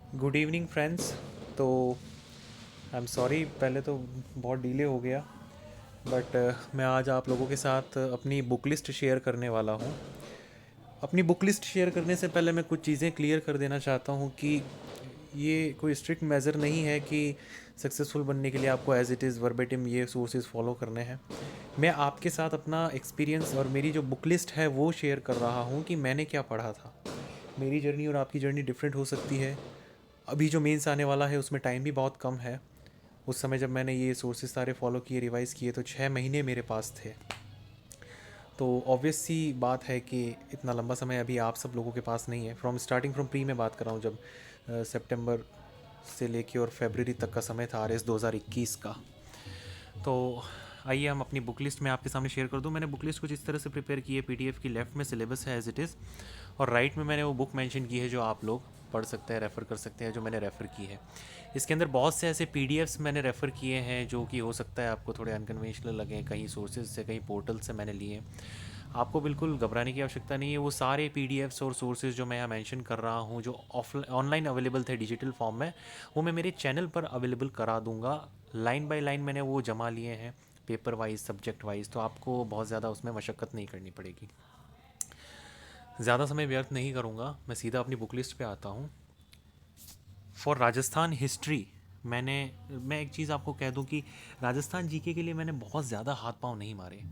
Good evening friends. तो I am sorry, पहले तो बहुत डिले हो गया। बट मैं आज आप लोगों के साथ अपनी बुक लिस्ट शेयर करने वाला हूँ। अपनी बुक लिस्ट शेयर करने से पहले मैं कुछ चीज़ें क्लियर कर देना चाहता हूँ कि ये कोई स्ट्रिक्ट मेज़र नहीं है कि सक्सेसफुल बनने के लिए आपको एज इट इज़ वर्बेटिम ये सोर्सेज फॉलो करने हैं। मैं आपके साथ अपना एक्सपीरियंस और मेरी जो बुक लिस्ट है वो शेयर कर रहा हूँ कि मैंने क्या पढ़ा था। मेरी जर्नी और आपकी जर्नी डिफरेंट हो सकती है। अभी जो मेंस आने वाला है उसमें टाइम भी बहुत कम है। उस समय जब मैंने ये सोर्सेज सारे फॉलो किए, रिवाइज़ किए, तो 6 महीने मेरे पास थे। तो ऑब्वियस सी बात है कि इतना लंबा समय अभी आप सब लोगों के पास नहीं है। फ्रॉम प्री में बात कर रहा हूँ, जब सितंबर से लेके और फरवरी तक का समय था RS 2021 का। तो आइए हम अपनी बुक लिस्ट में आपके सामने शेयर कर दूं। मैंने बुक लिस्ट कुछ इस तरह से प्रिपेयर की है। PDF की लेफ़्ट में सिलेबस है एज इट इज़, और राइट में मैंने वो बुक मेंशन की है जो आप लोग पढ़ सकते हैं, रेफ़र कर सकते हैं, जो मैंने रेफ़र की है। इसके अंदर बहुत से ऐसे PDFs मैंने रेफ़र किए हैं जो कि हो सकता है आपको थोड़े अनकन्वेंशनल लगें, कहीं सोर्सेज से, कहीं पोर्टल से मैंने लिए। आपको बिल्कुल घबराने की आवश्यकता नहीं है। वो सारे PDFs और सोर्सेज जो मैं यहाँ मेंशन कर रहा हूँ, जो ऑनलाइन अवेलेबल थे डिजिटल फॉर्म में, वो मैं मेरे चैनल पर अवेलेबल करा दूंगा। लाइन बाय लाइन मैंने वो जमा लिए हैं, पेपर वाइज, सब्जेक्ट वाइज, तो आपको बहुत ज़्यादा उसमें मशक्क़त नहीं करनी पड़ेगी। ज़्यादा समय व्यर्थ नहीं करूँगा, मैं सीधा अपनी बुक लिस्ट पे आता हूँ। फॉर राजस्थान हिस्ट्री, मैं एक चीज़ आपको कह दूं कि राजस्थान जीके के लिए मैंने बहुत ज़्यादा हाथ पांव नहीं मारे।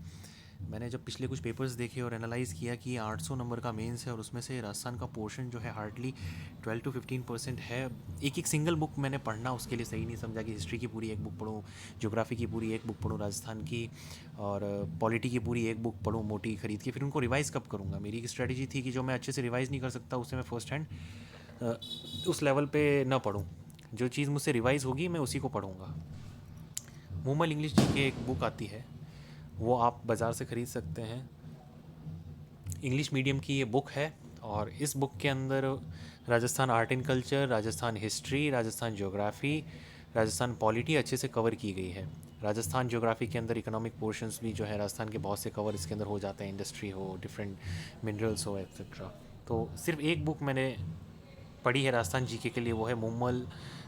मैंने जब पिछले कुछ पेपर्स देखे और एनालाइज़ किया कि ये 800 नंबर का मेंस है और उसमें से राजस्थान का पोर्शन जो है हार्डली 12 to 15% है। एक एक सिंगल बुक मैंने पढ़ना उसके लिए सही नहीं समझा कि हिस्ट्री की पूरी एक बुक पढूं, ज्योग्राफी की पूरी एक बुक पढूं राजस्थान की, और पॉलिटी की पूरी एक बुक पढूं मोटी खरीद के, फिर उनको रिवाइज़ कब करूँगा। मेरी एक स्ट्रैटेजी थी कि जो मैं अच्छे से रिवाइज़ नहीं कर सकता उसे मैं फर्स्ट हैंड उस लेवल पे ना पढूं। जो चीज़ मुझसे रिवाइज़ होगी मैं उसी को पढ़ूंगा। मूमल इंग्लिश जी की एक बुक आती है, वो आप बाज़ार से ख़रीद सकते हैं। इंग्लिश मीडियम की ये बुक है, और इस बुक के अंदर Rajasthan art and culture, Rajasthan history, Rajasthan geography, Rajasthan polity अच्छे से कवर की गई है। राजस्थान ज्योग्राफी के अंदर इकोनॉमिक पोर्शंस भी जो है राजस्थान के बहुत से कवर इसके अंदर हो जाते हैं, इंडस्ट्री हो, डिफरेंट मिनरल्स हो, एक्सेट्रा। तो सिर्फ एक बुक मैंने पढ़ी है राजस्थान जीके के लिए, वो है मुम्मल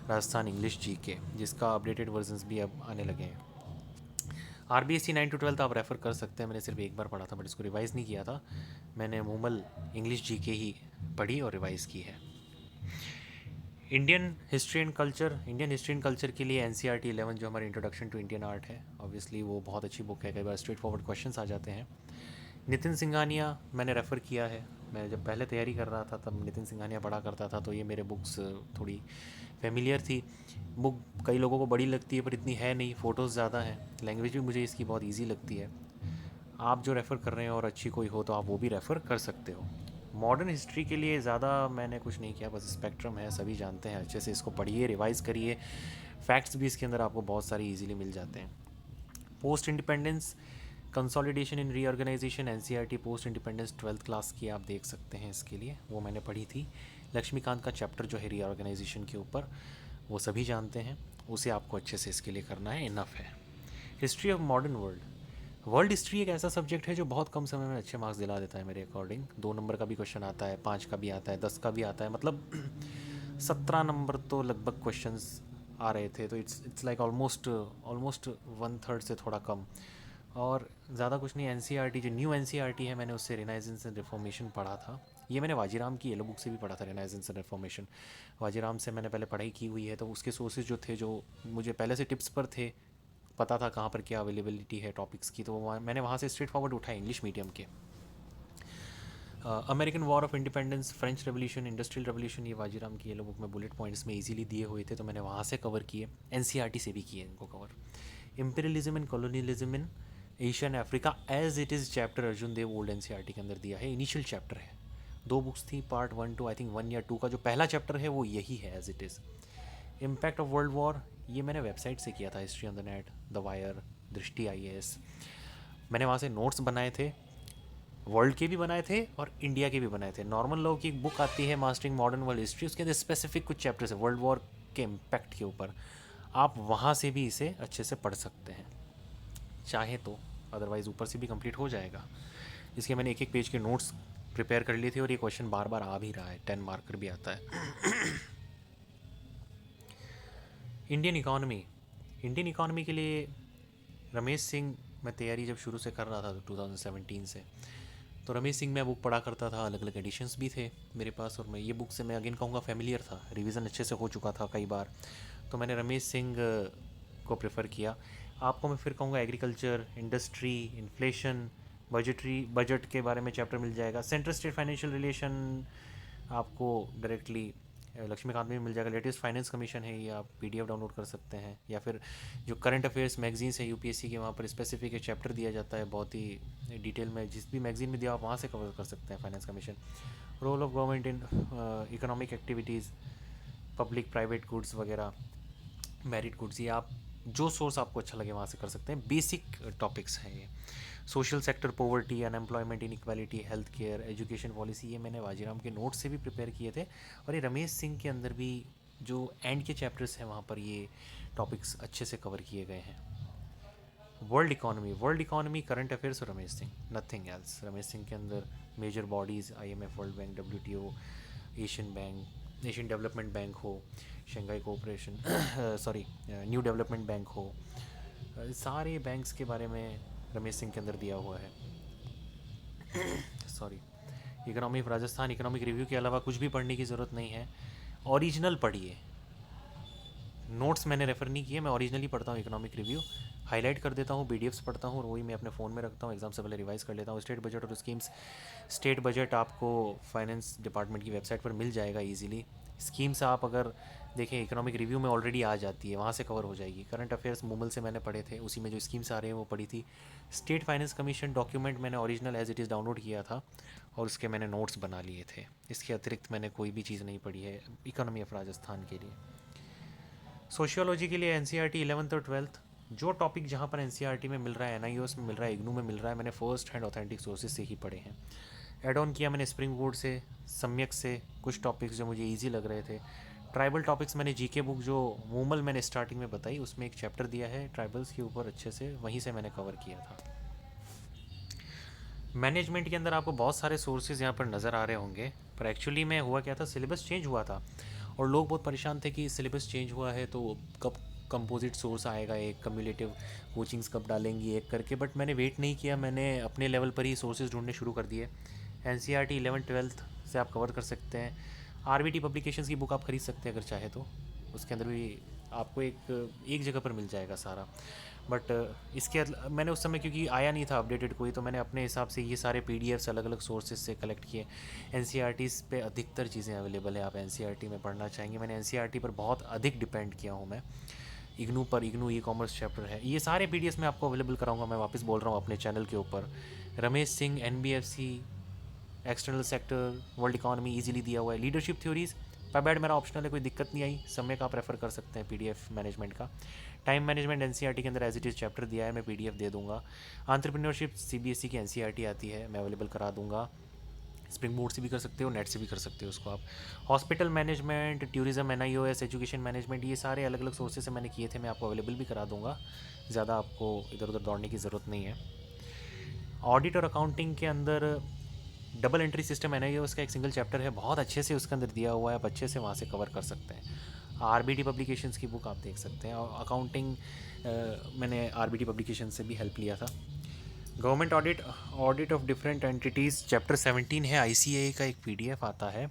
राजस्थान इंग्लिश जीके, जिसका अपडेटेड वर्जन्स भी अब आने लगे हैं। RBSC 9 to 12 आप रेफ़र कर सकते हैं। मैंने सिर्फ एक बार पढ़ा था बट इसको रिवाइज़ नहीं किया था। मैंने मुमल इंग्लिश जीके ही पढ़ी और रिवाइज़ की है। इंडियन हिस्ट्री एंड कल्चर के लिए NCERT 11 जो हमारी इंट्रोडक्शन टू इंडियन आर्ट है, ऑब्वियसली वो बहुत अच्छी बुक है। कई बार स्ट्रेट फॉरवर्ड क्वेश्चंस आ जाते हैं। नितिन सिंघानिया मैंने रेफ़र किया है। मैं जब पहले तैयारी कर रहा था तब नितिन सिंघानिया पढ़ा करता था, तो ये मेरे बुक्स थोड़ी फेमिलियर थी। बुक कई लोगों को बड़ी लगती है पर इतनी है नहीं, फ़ोटोज़ ज़्यादा हैं, लैंग्वेज भी मुझे इसकी बहुत ईजी लगती है। आप जो रेफ़र कर रहे हैं और अच्छी कोई हो तो आप वो भी रेफ़र कर सकते हो। मॉडर्न हिस्ट्री के लिए ज़्यादा मैंने कुछ नहीं किया, बस स्पेक्ट्रम है, सभी जानते हैं, अच्छे से इसको पढ़िए, रिवाइज़ करिए। फैक्ट्स भी इसके अंदर आपको बहुत सारी इजीली मिल जाते हैं। Post independence consolidation in reorganization, NCERT post independence 12th class की आप देख सकते हैं, इसके लिए वो मैंने पढ़ी थी। लक्ष्मीकांत का चैप्टर जो है रीऑर्गेनाइजेशन के ऊपर, वो सभी जानते हैं, उसे आपको अच्छे से इसके लिए करना है, इनफ है। History of modern world, world history एक ऐसा सब्जेक्ट है जो बहुत कम समय में अच्छे मार्क्स दिला देता है मेरे अकॉर्डिंग। 2 नंबर का भी क्वेश्चन आता है, 5 का भी आता है, 10 का भी आता है, मतलब 17 नंबर तो लगभग क्वेश्चंस आ रहे थे। तो इट्स लाइक ऑलमोस्ट ऑलमोस्ट 1/3 से थोड़ा कम। और ज़्यादा कुछ नहीं। NCERT जो न्यू NCERT है, मैंने उससे रिनाइजेंस एंड रिफॉर्मेशन पढ़ा था। ये मैंने वाजीराम की येलो बुक से भी पढ़ा था, रिनाइजेंस एंड रिफॉर्मेशन। वाजीराम से मैंने पहले पढ़ाई की हुई है, तो उसके सोर्सेज जो थे, जो मुझे पहले से टिप्स पर थे, पता था कहाँ पर क्या अवेलेबिलिटी है टॉपिक्स की, तो मैंने वहाँ से स्ट्रेट फॉरवर्ड उठाए इंग्लिश मीडियम के। American war of independence, French revolution, industrial revolution, ये वाजीराम की येलो बुक में बुलेट पॉइंट्स में इजीली दिए हुए थे, तो मैंने वहाँ से कवर किए। NCERT से भी किए इनको cover. Imperialism and colonialism in Asia and Africa as it is, chapter Arjun Dev old NCERT के अंदर दिया है, इनिशियल चैप्टर है। 2 बुक्स थी, पार्ट 1 2, आई थिंक 1 या 2 का जो पहला चैप्टर है वो यही है as it is. Impact of world war, ये मैंने वेबसाइट से किया था, history on the net, the wire, Drishti IAS। मैंने वहाँ से नोट्स बनाए थे, वर्ल्ड के भी बनाए थे और इंडिया के भी बनाए थे। नॉर्मल लोगों की एक बुक आती है मास्टरिंग मॉडर्न वर्ल्ड हिस्ट्री, उसके अंदर स्पेसिफिक कुछ चैप्टर्स है वर्ल्ड वॉर के इम्पैक्ट के ऊपर, आप वहाँ से भी इसे अच्छे से पढ़ सकते हैं चाहे तो, अदरवाइज़ ऊपर से भी कंप्लीट हो जाएगा। इसके मैंने एक एक पेज के नोट्स प्रिपेयर कर लिए थे, और ये क्वेश्चन बार बार आ भी रहा है, 10 मार्कर भी आता है। इंडियन इकॉनमी के लिए रमेश सिंह, मैं तैयारी जब शुरू से कर रहा था 2017 से, तो रमेश सिंह मैं बुक पढ़ा करता था, अलग अलग एडिशंस भी थे मेरे पास, और मैं ये बुक से मैं अगेन कहूँगा फेमिलियर था, रिवीजन अच्छे से हो चुका था कई बार, तो मैंने रमेश सिंह को प्रेफर किया। आपको मैं फिर कहूँगा एग्रीकल्चर, इंडस्ट्री, इन्फ्लेशन, बजट के बारे में चैप्टर मिल जाएगा। सेंट्रल स्टेट फाइनेंशियल रिलेशन आपको डायरेक्टली लक्ष्मीकांत में मिल जाएगा। लेटेस्ट फाइनेंस कमीशन है, ये आप पीडीएफ डाउनलोड कर सकते हैं, या फिर जो करंट अफेयर्स मैगजीन्स है यूपीएससी के, वहाँ पर स्पेसिफिक एक चैप्टर दिया जाता है बहुत ही डिटेल में, जिस भी मैगजीन में दिया आप वहाँ से कवर कर सकते हैं। Finance commission, role of government in economic activities, public private goods वगैरह, मेरिट गुड्स, ये आप जो सोर्स आपको अच्छा लगे वहाँ से कर सकते हैं। बेसिक टॉपिक्स हैं ये। Social sector, poverty, unemployment, inequality, health care, education policy, ये मैंने वाजीराम के नोट्स से भी प्रिपेयर किए थे, और ये रमेश सिंह के अंदर भी जो एंड के चैप्टर्स हैं वहाँ पर ये टॉपिक्स अच्छे से कवर किए गए हैं। वर्ल्ड इकोनॉमी, करंट अफेयर्स और रमेश सिंह, नथिंग एल्स। रमेश सिंह के अंदर major bodies, IMF, World Bank, WTO, Asian Development Bank हो, Shanghai cooperation sorry New Development Bank हो, सारे बैंक्स के बारे में रमेश सिंह के अंदर दिया हुआ है। Sorry, economy of Rajasthan, economic review के अलावा कुछ भी पढ़ने की ज़रूरत नहीं है, ओरिजिनल पढ़िए। नोट्स मैंने रेफ़र नहीं किए, मैं ओरिजिनली पढ़ता हूँ। इकोनॉमिक रिव्यू हाईलाइट कर देता हूँ, पीडीएफ्स पढ़ता हूँ, और वही मैं अपने फ़ोन में रखता हूँ, एग्ज़ाम से पहले रिवाइज़ कर लेता हूँ। स्टेट बजट और स्कीम्स, स्टेट बजट आपको फाइनेंस डिपार्टमेंट की वेबसाइट पर मिल जाएगा ईजिली। स्कीम्स आप अगर देखें इकोनॉमिक रिव्यू में ऑलरेडी आ जाती है, वहाँ से कवर हो जाएगी। करंट अफेयर्स मूमल से मैंने पढ़े थे, उसी में जो स्कीम्स आ रहे हैं वो पढ़ी थी। स्टेट फाइनेंस कमीशन डॉक्यूमेंट मैंने original as it is download किया था, और उसके मैंने नोट्स बना लिए थे। इसके अतिरिक्त मैंने कोई भी चीज़ नहीं पढ़ी है इकोनॉमी ऑफ राजस्थान के लिए। सोशियोलॉजी के लिए एनसीईआरटी 11th और 12th, जो टॉपिक जहाँ पर एनसीईआरटी में मिल रहा है, एनआईओएस में मिल रहा है, इग्नू में मिल रहा है, मैंने फर्स्ट हैंड ऑथेंटिक सोर्सेज से ही पढ़े हैं। एड ऑन किया मैंने स्प्रिंग बोर्ड से, सम्यक से कुछ टॉपिक्स जो मुझे ईजी लग रहे थे। ट्राइबल टॉपिक्स मैंने जीके बुक जो मूमल मैंने स्टार्टिंग में बताई, उसमें एक चैप्टर दिया है ट्राइबल्स के ऊपर, अच्छे से वहीं से मैंने कवर किया था। मैनेजमेंट के अंदर आपको बहुत सारे सोर्सेज यहाँ पर नज़र आ रहे होंगे, पर एक्चुअली में हुआ क्या था, सिलेबस चेंज हुआ था, और लोग बहुत परेशान थे कि सिलेबस चेंज हुआ है तो कब कंपोजिट सोर्स आएगा, एक कम्युलेटिव कोचिंग्स कब डालेंगी एक करके। बट मैंने वेट नहीं किया, मैंने अपने लेवल पर ही सोर्सेज ढूंढने शुरू कर दिए। एनसीईआरटी 11th-12th से आप कवर कर सकते हैं। आरबीटी पब्लिकेशंस की बुक आप खरीद सकते हैं अगर चाहे तो, उसके अंदर भी आपको एक जगह पर मिल जाएगा सारा। बट इसके मैंने उस समय क्योंकि आया नहीं था अपडेटेड कोई, तो मैंने अपने हिसाब से ये सारे पीडीएफ्स अलग अलग सोर्सेज से कलेक्ट किए। एनसीईआरटीज़ पे अधिकतर चीज़ें अवेलेबल है, आप एनसीईआरटी में पढ़ना चाहेंगे, मैंने एनसीईआरटी पर बहुत अधिक डिपेंड किया हूँ मैं। इग्नू पर, इग्नू ई कॉमर्स चैप्टर है, ये सारे पीडीएफ्स मैं आपको अवेलेबल कराऊंगा, मैं वापस बोल रहा हूँ अपने चैनल के ऊपर। Ramesh Singh, NBFC, external sector, world economy easily दिया हुआ है। लीडरशिप थ्योरीज पैबेड मेरा ऑप्शनल है, कोई दिक्कत नहीं आई, समय का आप रेफर कर सकते हैं पीडीएफ मैनेजमेंट का। टाइम मैनेजमेंट एनसीईआरटी के अंदर एज इट इज़ चैप्टर दिया है, मैं पीडीएफ दे दूंगा। एंटरप्रेन्योरशिप सीबीएसई की एनसीईआरटी आती है, मैं अवेलेबल करा दूंगा। स्प्रिंग बोर्ड से भी कर सकते हो, नेट से भी कर सकते हो उसको आप। Hospital management, tourism, NIOS, education management, ये सारे अलग अलग सोर्सेज से मैंने किए थे, मैं आपको अवेलेबल भी करा दूंगा, ज़्यादा आपको इधर उधर दौड़ने की ज़रूरत नहीं है। ऑडिट और अकाउंटिंग के अंदर डबल एंट्री सिस्टम एनआईओएस का एक सिंगल चैप्टर है, बहुत अच्छे से उसके अंदर दिया हुआ है, आप अच्छे से वहाँ से कवर कर सकते हैं। आरबीटी पब्लिकेशंस की बुक आप देख सकते हैं, और अकाउंटिंग मैंने आरबीटी पब्लिकेशन से भी हेल्प लिया था। Government audit, audit of different entities, chapter 17 है, आईसीएए का एक पीडीएफ आता है,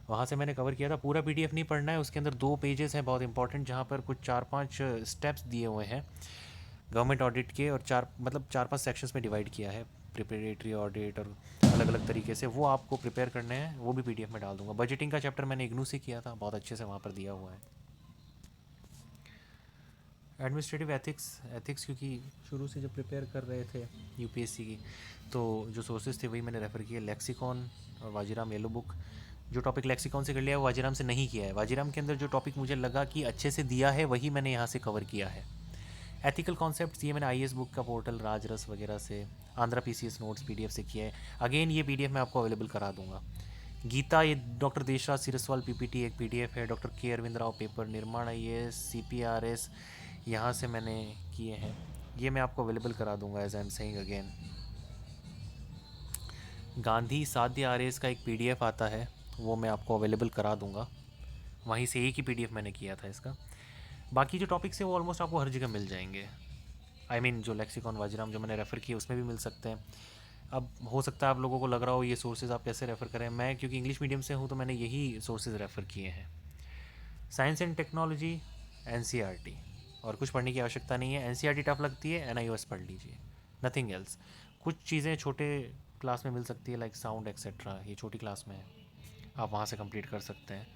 वहाँ से मैंने कवर किया था। पूरा पीडीएफ नहीं पढ़ना है, उसके अंदर 2 पेजेस हैं बहुत इंपॉर्टेंट, जहाँ पर कुछ 4-5 स्टेप्स दिए हुए हैं गवर्नमेंट ऑडिट के, और 4-5 सेक्शंस में डिवाइड किया है, प्रिपरेटरी ऑडिट और अलग अलग तरीके से, वो आपको प्रिपेयर करने हैं, वो भी पीडीएफ में डाल दूंगा। बजटिंग का चैप्टर मैंने इग्नू से किया था, बहुत अच्छे से वहाँ पर दिया हुआ है। एडमिनिस्ट्रेटिव एथिक्स, क्योंकि शुरू से जब प्रिपेयर कर रहे थे यूपीएससी की, तो जो सोर्सेज थे वही मैंने रेफ़र किया। लेक्सिकॉन और वाजीराम येलो बुक, जो टॉपिक लेक्सिकॉन से कर लिया है वो वाजीराम से नहीं किया है। वाजीराम के अंदर जो टॉपिक मुझे लगा कि अच्छे से दिया है वही मैंने यहाँ से कवर किया है। एथिकल कॉन्सेप्ट्स ये मैंने आईएएस बुक का पोर्टल राजरस वगैरह से, आंध्रा पीसीएस नोट्स पीडीएफ से किया है। अगेन ये पीडीएफ मैं आपको अवेलेबल करा दूंगा। गीता, ये डॉक्टर देशराज सिरसवाल पीपीटी एक पीडीएफ है। डॉक्टर के अरविंद राव पेपर, निर्माण आईएएस, सीपीआरएस, यहाँ से मैंने किए हैं, ये मैं आपको अवेलेबल करा दूंगा as I am saying again. Gandhi साध्य आरएएस का एक पीडीएफ आता है, वो मैं आपको अवेलेबल करा दूंगा, वहीं से एक ही पीडीएफ मैंने किया था इसका। बाकी जो टॉपिक्स है वो ऑलमोस्ट आपको हर जगह मिल जाएंगे। आई मीन जो लेक्सिकॉन वाजीराम जो मैंने रेफ़र किए उसमें भी मिल सकते हैं। अब हो सकता है आप लोगों को लग रहा हो ये सोर्सेज आप कैसे रेफ़र करें, मैं क्योंकि इंग्लिश मीडियम से हूँ तो मैंने यही सोर्सेज रेफ़र किए हैं। साइंस एंड टेक्नोलॉजी एनसीईआरटी, और कुछ पढ़ने की आवश्यकता नहीं है। एनसीईआरटी टफ लगती है, एनआईओएस पढ़ लीजिए, नथिंग एल्स। कुछ चीज़ें छोटे क्लास में मिल सकती है लाइक साउंड एक्सेट्रा, ये छोटी क्लास में है, आप वहाँ से कंप्लीट कर सकते हैं।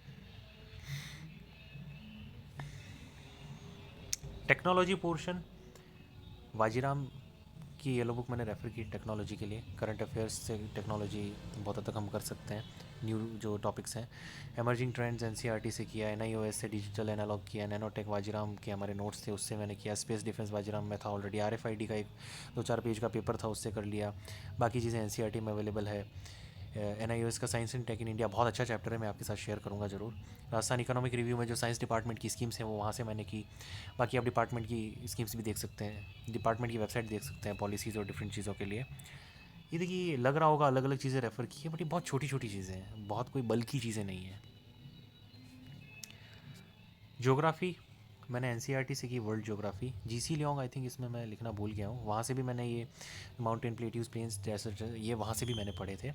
टेक्नोलॉजी पोर्शन वाजीराम की येलो बुक मैंने रेफ़र की टेक्नोलॉजी के लिए। करंट अफेयर्स से टेक्नोलॉजी बहुत हद तक हम कर सकते हैं। न्यू जो टॉपिक्स हैं, एमर्जिंग ट्रेंड्स एनसीईआरटी से किया, एनआईओएस से डिजिटल एनालॉग किया, नैनोटेक वाजीराम के हमारे नोट्स थे उससे मैंने किया, स्पेस डिफेंस वाजीराम में था ऑलरेडी, आरएफआईडी का एक 2-4 पेज का पेपर था उससे कर लिया। बाकी चीज़ें एनसीईआरटी में अवेलेबल है। एनआईओएस का science and tech in India बहुत अच्छा चैप्टर है, मैं आपके साथ शेयर करूँगा ज़रूर। राजस्थान इकोनॉमिक रिव्यू में जो साइंस डिपार्टमेंट की स्कीम्स हैं वो वहाँ से मैंने की। बाकी आप डिपार्टमेंट की स्कीम्स भी देख सकते हैं, डिपार्टमेंट की वेबसाइट देख सकते हैं पॉलिसीज़ और डिफरेंट चीज़ों के लिए। ये देखिए लग रहा होगा अलग अलग चीज़ें रेफ़र की है, बट ये बहुत छोटी छोटी चीज़ें हैं, बहुत कोई बल्कि चीज़ें नहीं हैं। ज्योग्राफ़ी मैंने एनसीईआरटी से की, world geography. GC Leong I think इसमें मैं लिखना भूल गया हूँ, वहाँ से भी मैंने ये माउंटेन प्लेट्यूज प्लेन्स डेजर्ट ये वहाँ से भी मैंने पढ़े थे।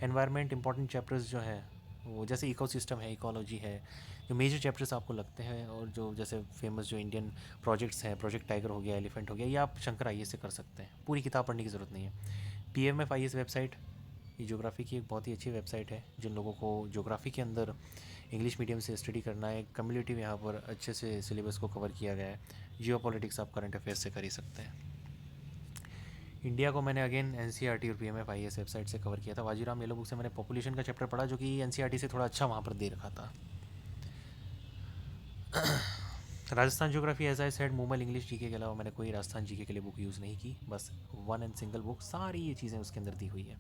एनवायरनमेंट इंपॉर्टेंट चैप्टर्स जो हैं वो जैसे इकोसिस्टम है, इकोलॉजी है, जो मेजर चैप्टर्स आपको लगते हैं, और जो जैसे फेमस जो इंडियन प्रोजेक्ट्स हैं, प्रोजेक्ट टाइगर हो गया, एलिफेंट हो गया, ये आप शंकर आईएएस से कर सकते हैं। पूरी किताब पढ़ने की ज़रूरत नहीं है। पीएमएफ आईएएस वेबसाइट, ये ज्योग्राफी की एक बहुत ही अच्छी वेबसाइट है। जिन लोगों को ज्योग्राफी के अंदर इंग्लिश मीडियम से स्टडी करना है, कम्युनिटिव यहाँ पर अच्छे से सिलेबस को कवर किया गया है। जियो पॉलिटिक्स आप करंट अफेयर्स से कर ही सकते हैं। इंडिया को मैंने अगेन एनसीईआरटी और पीएमएफ आईएएस वेबसाइट से कवर किया था। वाजीराम येलो बुक से मैंने पॉपुलेशन का चैप्टर पढ़ा जो कि एनसीईआरटी से थोड़ा अच्छा वहाँ पर दे रखा था। Rajasthan geography as I said, Moomal English GK के अलावा मैंने कोई राजस्थान जीके के लिए बुक यूज़ नहीं की, बस वन एंड सिंगल बुक, सारी ये चीज़ें उसके अंदर दी हुई है।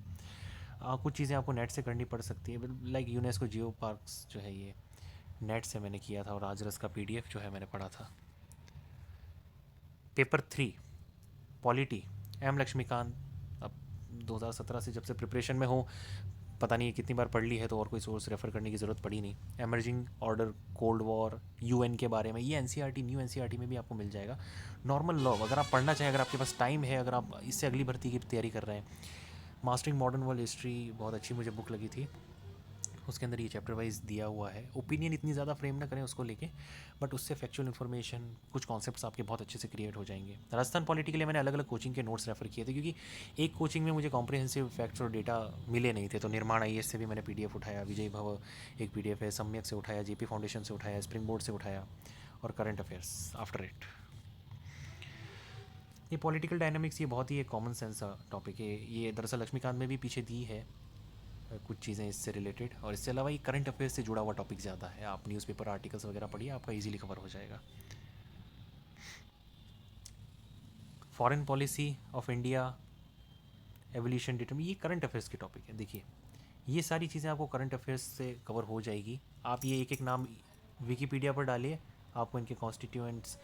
कुछ चीज़ें आपको नेट से करनी पड़ सकती है, लाइक यूनेस्को जियो पार्क्स जो है ये नेट से मैंने किया था, और राजरस का पीडीएफ जो है मैंने पढ़ा था। पेपर 3 पॉलिटी एम लक्ष्मीकांत, अब 2017 से जब से प्रिपरेशन में हूँ, पता नहीं कितनी बार पढ़ ली है तो और कोई सोर्स रेफ़र करने की ज़रूरत पड़ी नहीं। Emerging order, cold war, UN के बारे में, ये एनसीईआरटी न्यू एनसीईआरटी में भी आपको मिल जाएगा। नॉर्मल लॉ अगर आप पढ़ना चाहें, अगर आपके पास टाइम है, अगर आप इससे अगली भर्ती की तैयारी कर रहे हैं, मास्टरिंग मॉडर्न वर्ल्ड हिस्ट्री बहुत अच्छी मुझे बुक लगी थी। उसके अंदर ये चैप्टर वाइज दिया हुआ है। ओपिनियन इतनी ज़्यादा फ्रेम ना करें उसको लेके, बट उससे फैक्चुअल इन्फॉर्मेशन, कुछ कॉन्सेप्ट्स आपके बहुत अच्छे से क्रिएट हो जाएंगे। राजस्थान पॉलिटी के लिए मैंने अलग अलग कोचिंग के नोट्स रेफर किए थे, क्योंकि एक कोचिंग में मुझे कॉम्प्रिहेंसिव फैक्ट्स और डेटा मिले नहीं थे, तो निर्माण आईएएस से भी मैंने पीडीएफ उठाया, विजय भव एक पीडीएफ है, सम्यक से उठाया, जेपी फाउंडेशन से उठाया, स्प्रिंग बोर्ड से उठाया, और करंट अफेयर्स आफ्टर इट। ये पॉलिटिकल डायनामिक्स ये बहुत ही एक कॉमन सेंस टॉपिक है, ये दरअसल लक्ष्मीकांत में भी पीछे दी है कुछ चीज़ें इससे रिलेटेड, और इसके अलावा ये करंट अफेयर्स से जुड़ा हुआ टॉपिक ज़्यादा है। आप न्यूज़पेपर आर्टिकल्स वगैरह पढ़िए, आपका इजीली कवर हो जाएगा। Foreign policy of India, evolution determine, ये करंट अफेयर्स के टॉपिक है। देखिए ये सारी चीज़ें आपको करंट अफेयर्स से कवर हो जाएगी। आप ये एक एक नाम विकीपीडिया पर डालिए, आपको इनके कॉन्स्टिट्यूएंट्स,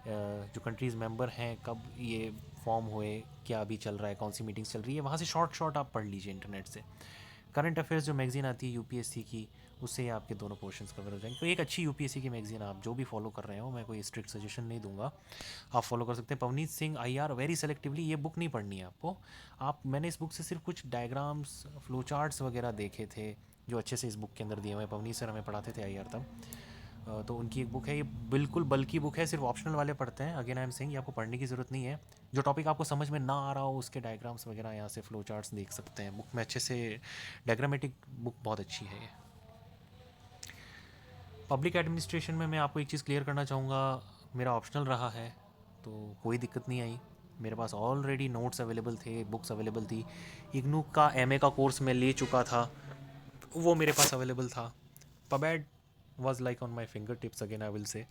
जो कंट्रीज़ मेंबर हैं, कब ये फॉर्म हुए, क्या अभी चल रहा है, कौन सी मीटिंग्स चल रही है, वहाँ से शॉर्ट शॉर्ट आप पढ़ लीजिए इंटरनेट से। करंट अफेयर्स जो मैगजीन आती है यूपीएससी की, उससे ही आपके दोनों पोर्शंस कवर हो जाएंगे। तो एक अच्छी यूपीएससी की मैगजीन आप जो भी फॉलो कर रहे हो, मैं कोई स्ट्रिक्ट सजेशन नहीं दूंगा, आप फॉलो कर सकते हैं। Pavneet Singh IR, very selectively, ये बुक नहीं पढ़नी है आपको। आप मैंने इस बुक से सिर्फ कुछ डायग्राम्स, फ्लो चार्ट्स वगैरह देखे थे जो अच्छे से इस बुक के अंदर दिए हुए हैं। पवनीत सर हमें पढ़ाते थे आईआर तब, तो उनकी एक बुक है, ये बिल्कुल बल्कि बुक है, सिर्फ ऑप्शनल वाले पढ़ते हैं। अगेन आई एम सेइंग, ये आपको पढ़ने की ज़रूरत नहीं है। जो टॉपिक आपको समझ में ना आ रहा हो उसके डायग्राम्स वगैरह यहाँ से फ्लो चार्ट्स देख सकते हैं, बुक में अच्छे से, डायग्रामेटिक बुक बहुत अच्छी है ये। पब्लिक एडमिनिस्ट्रेशन में मैं आपको एक चीज़ क्लियर करना चाहूँगा, मेरा ऑप्शनल रहा है तो कोई दिक्कत नहीं आई। मेरे पास ऑलरेडी नोट्स अवेलेबल थे, बुक्स अवेलेबल थी। इग्नू का एमए का कोर्स मैं ले चुका था, वो मेरे पास अवेलेबल था। PubAd was like on my finger tips, again I will say.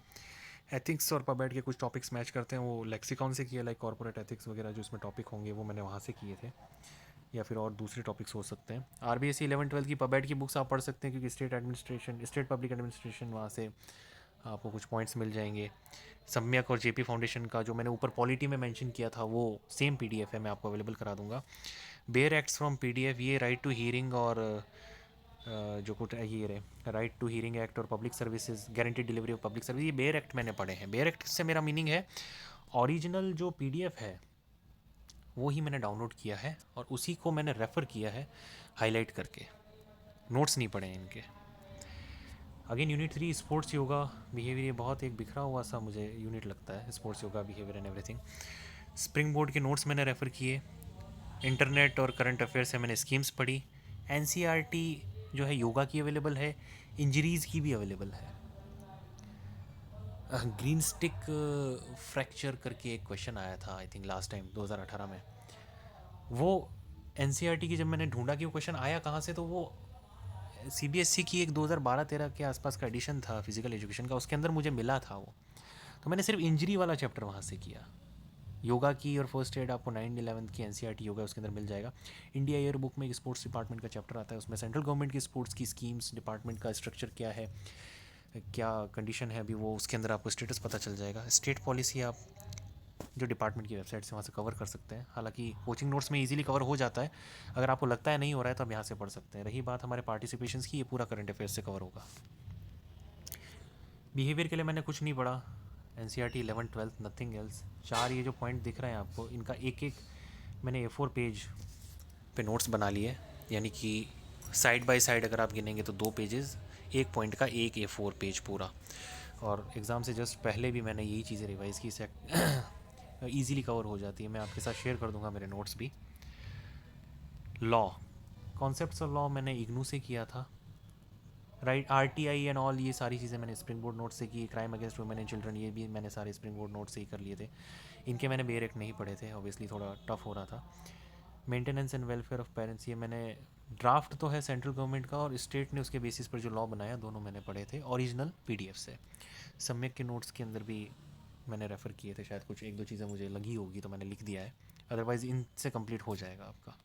Ethics और पबैड के कुछ टॉपिक्स मैच करते हैं, वो लेक्सिकॉन से किया, लाइक कॉर्पोरेट एथिक्स वगैरह जो इसमें टॉपिक होंगे वो मैंने वहाँ से किए थे, या फिर और दूसरे टॉपिक्स हो सकते हैं। आरबीएससी 11-12 की पबैड की बुक्स आप पढ़ सकते हैं, क्योंकि state administration, state public administration, वहाँ से आपको कुछ पॉइंट्स मिल जाएंगे। सम्यक और जेपी फाउंडेशन का जो मैंने ऊपर पॉलिटी में मेंशन किया था वो सेम पीडीएफ है, मैं आपको अवेलेबल करा दूंगा। बेयर एक्ट्स फ्रॉम पीडीएफ, ये राइट टू हियरिंग और जो कुछ ये रहे राइट टू हियरिंग एक्ट और public services guaranteed delivery of public service, ये बेयर एक्ट मैंने पढ़े हैं। बेयर एक्ट से मेरा मीनिंग है ओरिजिनल जो पीडीएफ है वो ही मैंने डाउनलोड किया है और उसी को मैंने रेफ़र किया है हाईलाइट करके, नोट्स नहीं पढ़े हैं इनके। Again unit 3 sports yoga behaviour, ये बहुत एक बिखरा हुआ सा मुझे यूनिट लगता है, sports yoga behaviour and everything. Spring board के नोट्स मैंने रेफ़र किए, इंटरनेट और करंट अफेयर से मैंने स्कीम्स पढ़ी, एनसीईआरटी जो है योगा की अवेलेबल है, इंजरीज़ की भी अवेलेबल है। ग्रीन स्टिक फ्रैक्चर करके एक क्वेश्चन आया था आई थिंक लास्ट टाइम 2018 में, वो एनसीईआरटी की जब मैंने ढूंढा कि वो क्वेश्चन आया कहाँ से, तो वो सीबीएसई की एक 2012-13 के आसपास का एडिशन था फिजिकल एजुकेशन का, उसके अंदर मुझे मिला था वो। तो मैंने सिर्फ इंजरी वाला चैप्टर वहाँ से किया। योगा की और फर्स्ट एड आपको 9-11 की एनसीईआरटी योगा उसके अंदर मिल जाएगा। इंडिया ईयर बुक में एक स्पोर्ट्स डिपार्टमेंट का चैप्टर आता है, उसमें सेंट्रल गवर्नमेंट की स्पोर्ट्स की स्कीम्स, डिपार्टमेंट का स्ट्रक्चर क्या है, क्या कंडीशन है अभी, वो उसके अंदर आपको स्टेटस पता चल जाएगा। स्टेट पॉलिसी आप जो डिपार्टमेंट की वेबसाइट से वहाँ से कवर कर सकते हैं, हालांकि कोचिंग नोट्स में इजीली कवर हो जाता है। अगर आपको लगता है नहीं हो रहा है तो आप यहाँ से पढ़ सकते हैं। रही बात हमारे पार्टिसिपेशंस की, ये पूरा करंट अफेयर्स से कवर होगा। बिहेवियर के लिए मैंने कुछ नहीं पढ़ा, N C R T 11-12 nothing else. चार ये जो पॉइंट दिख रहे हैं आपको, इनका एक एक मैंने A4 पेज पे नोट्स बना लिए, यानी कि साइड बाय साइड अगर आप गिनेंगे तो 2 पेजेस, एक पॉइंट का एक A4 पेज पूरा। और एग्ज़ाम से जस्ट पहले भी मैंने यही चीज़ें रिवाइज़ की, इसे ईज़िली कवर हो जाती है। मैं आपके साथ शेयर कर दूंगा मेरे नोट्स भी। लॉ, कॉन्सेप्ट्स ऑफ लॉ मैंने इग्नू से किया था, राइट, आरटीआई एंड ऑल, ये सारी चीज़ें मैंने स्प्रिंग बोर्ड नोट से की। Crime against women and children, ये भी मैंने सारे स्प्रिंग बोर्ड नोट से ही कर लिए थे। इनके मैंने बेयर एक्ट नहीं पढ़े थे, ऑब्वियसली थोड़ा टफ हो रहा था। Maintenance and welfare of parents, ये मैंने ड्राफ्ट तो है सेंट्रल गवर्नमेंट का, और स्टेट ने उसके बेसिस पर जो लॉ बनाया, दोनों मैंने पढ़े थे ओरिजिनल पीडीएफ से। सम्यक के नोट्स के अंदर भी मैंने रेफ़र किए थे, शायद कुछ एक दो चीज़ें मुझे लगी होगी तो मैंने लिख दिया है, अदरवाइज़ इनसे कंप्लीट हो जाएगा आपका।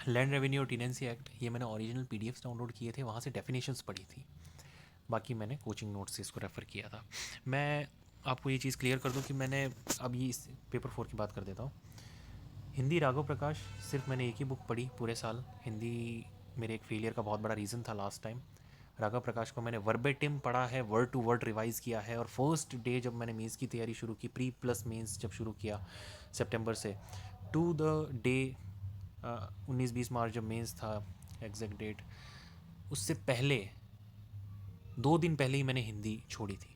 लैंड रेवेन्यू और टीनेंसी एक्ट, ये मैंने ओरिजिनल पीडीएफ्स डाउनलोड किए थे, वहाँ से डेफिनेशंस पढ़ी थी, बाकी मैंने कोचिंग नोट्स से इसको रेफ़र किया था। मैं आपको ये चीज़ क्लियर कर दूं कि मैंने अब ये इस पेपर 4 की बात कर देता हूँ। हिंदी राघव प्रकाश सिर्फ मैंने एक ही बुक पढ़ी पूरे साल। हिंदी मेरे एक फेलियर का बहुत बड़ा रीज़न था लास्ट टाइम। राघव प्रकाश को मैंने वर्बेटिम पढ़ा है, वर्ड टू वर्ड रिवाइज़ किया है, और फर्स्ट डे जब मैंने मेंस की तैयारी शुरू की, प्री प्लस मेंस जब शुरू किया सितंबर से, टू द डे 19-20 मार्च जब मेंस था एग्जैक्ट डेट, उससे पहले 2 दिन पहले ही मैंने हिंदी छोड़ी थी।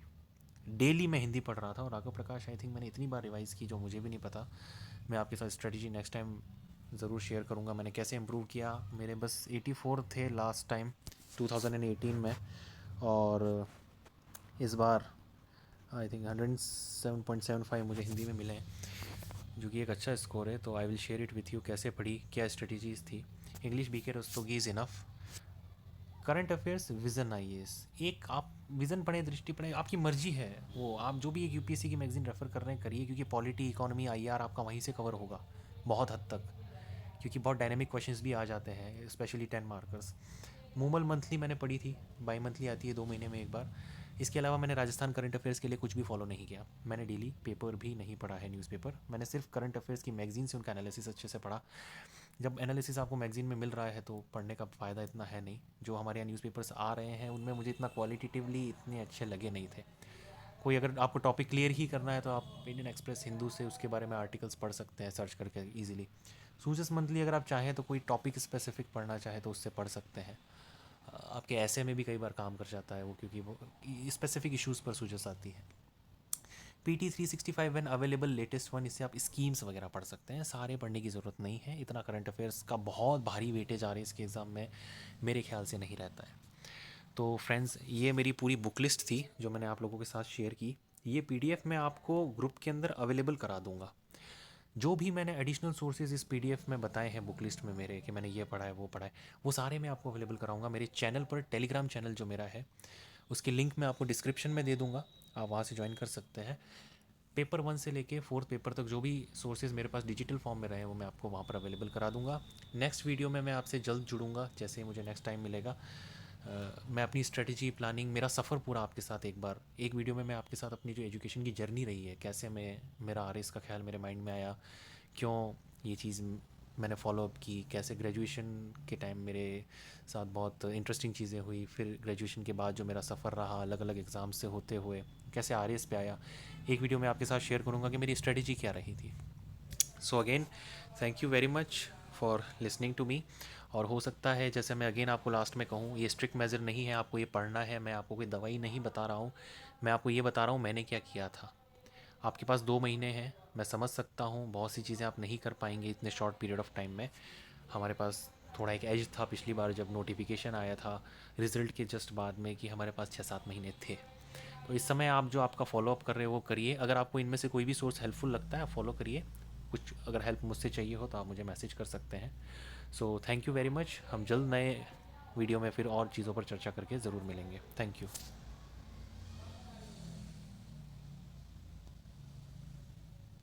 डेली मैं हिंदी पढ़ रहा था, और राघव प्रकाश आई थिंक मैंने इतनी बार रिवाइज़ की जो मुझे भी नहीं पता। मैं आपके साथ स्ट्रेटजी नेक्स्ट टाइम ज़रूर शेयर करूँगा मैंने कैसे इम्प्रूव किया। मेरे बस 84 थे लास्ट टाइम 2018 में, और इस बार आई थिंक 107.75 मुझे हिंदी में मिले हैं, जो कि एक अच्छा स्कोर है। तो I will share it with you, कैसे पढ़ी, क्या स्ट्रेटजीज़ थी। English BK Rastogi is enough. Current affairs vision IAS, एक आप विज़न पढ़ें, दृष्टि पढ़ें, आपकी मर्जी है। वो आप जो भी एक यूपीएससी की मैगजीन रेफ़र कर रहे हैं करिए, क्योंकि पॉलिटी, इकोनॉमी, आईआर आपका वहीं से कवर होगा बहुत हद तक, क्योंकि बहुत डायनेमिक क्वेश्चंस भी आ जाते हैं, स्पेशली 10 मार्कर्स। मूमल मंथली मैंने पढ़ी थी, बाई मंथली आती है 2 महीने में एक बार। इसके अलावा मैंने राजस्थान करंट अफेयर्स के लिए कुछ भी फॉलो नहीं किया। मैंने डेली पेपर भी नहीं पढ़ा है, न्यूज़पेपर। मैंने सिर्फ करंट अफेयर्स की मैगजीन से उनका एनालिसिस अच्छे से पढ़ा। जब एनालिसिस आपको मैगजीन में मिल रहा है तो पढ़ने का फ़ायदा इतना है नहीं। जो हमारे यहाँ न्यूज़पेपर्स आ रहे हैं उनमें मुझे इतना क्वालिटेटिवली इतने अच्छे लगे नहीं थे। कोई अगर आपको टॉपिक क्लियर ही करना है तो आप इंडियन एक्सप्रेस, हिंदू से उसके बारे में आर्टिकल्स पढ़ सकते हैं सर्च करके इजीली। सूजस मंथली अगर आप चाहें तो कोई टॉपिक स्पेसिफिक पढ़ना चाहे तो उससे पढ़ सकते हैं। आपके ऐसे में भी कई बार काम कर जाता है वो, क्योंकि वो स्पेसिफिक इश्यूज़ पर सूजस आती है। PT 365 one available, latest one, इससे आप स्कीम्स वगैरह पढ़ सकते हैं। सारे पढ़ने की ज़रूरत नहीं है, इतना करंट अफेयर्स का बहुत भारी वेटेज आ रहे हैं इसके एग्ज़ाम में, मेरे ख्याल से नहीं रहता है। तो फ्रेंड्स, ये मेरी पूरी बुक लिस्ट थी जो मैंने आप लोगों के साथ शेयर की। ये पीडीएफ मैं आपको ग्रुप के अंदर अवेलेबल करा दूंगा। जो भी मैंने एडिशनल सोर्सेज इस पीडीएफ में बताए हैं बुक लिस्ट में मेरे, कि मैंने ये पढ़ा है वो पढ़ा है, वो सारे मैं आपको अवेलेबल कराऊंगा मेरे चैनल पर। टेलीग्राम चैनल जो मेरा है उसकी लिंक मैं आपको डिस्क्रिप्शन में दे दूंगा, आप वहाँ से ज्वाइन कर सकते हैं। पेपर 1 से लेके 4th पेपर तक जो भी सोर्सेज मेरे पास डिजिटल फॉर्म में रहे वो मैं आपको वहाँ पर अवेलेबल करा दूंगा। नेक्स्ट वीडियो में मैं आपसे जल्द जुड़ूंगा, जैसे ही मुझे नेक्स्ट टाइम मिलेगा। मैं अपनी स्ट्रेटजी, प्लानिंग, मेरा सफ़र पूरा आपके साथ एक वीडियो में मैं आपके साथ अपनी जो एजुकेशन की जर्नी रही है, कैसे मैं, मेरा आरएस का ख्याल मेरे माइंड में आया, क्यों ये चीज़ मैंने फॉलो अप की, कैसे ग्रेजुएशन के टाइम मेरे साथ बहुत इंटरेस्टिंग चीज़ें हुई, फिर ग्रेजुएशन के बाद जो मेरा सफ़र रहा अलग अलग एग्ज़ाम से होते हुए, कैसे आर पे आया। एक वीडियो में आपके साथ शेयर करूँगा कि मेरी स्ट्रेटजी क्या रही थी। So again thank you very much for listening to me. और हो सकता है जैसे मैं अगेन आपको लास्ट में कहूँ, ये स्ट्रिक्ट मेज़र नहीं है, आपको ये पढ़ना है, मैं आपको कोई दवाई नहीं बता रहा हूँ, मैं आपको ये बता रहा हूँ मैंने क्या किया था। आपके पास 2 महीने हैं, मैं समझ सकता हूँ बहुत सी चीज़ें आप नहीं कर पाएंगे इतने शॉर्ट पीरियड ऑफ टाइम में। हमारे पास थोड़ा एक एज था पिछली बार जब नोटिफिकेशन आया था रिज़ल्ट के जस्ट बाद में कि हमारे पास 6-7 महीने थे। तो इस समय आप जो आपका फॉलो अप कर रहे हो वो करिए। अगर आपको इनमें से कोई भी सोर्स हेल्पफुल लगता है आप फॉलो करिए। कुछ अगर हेल्प मुझसे चाहिए हो तो आप मुझे मैसेज कर सकते हैं। So thank you very much. हम जल्द नए वीडियो में फिर और चीज़ों पर चर्चा करके ज़रूर मिलेंगे। Thank you.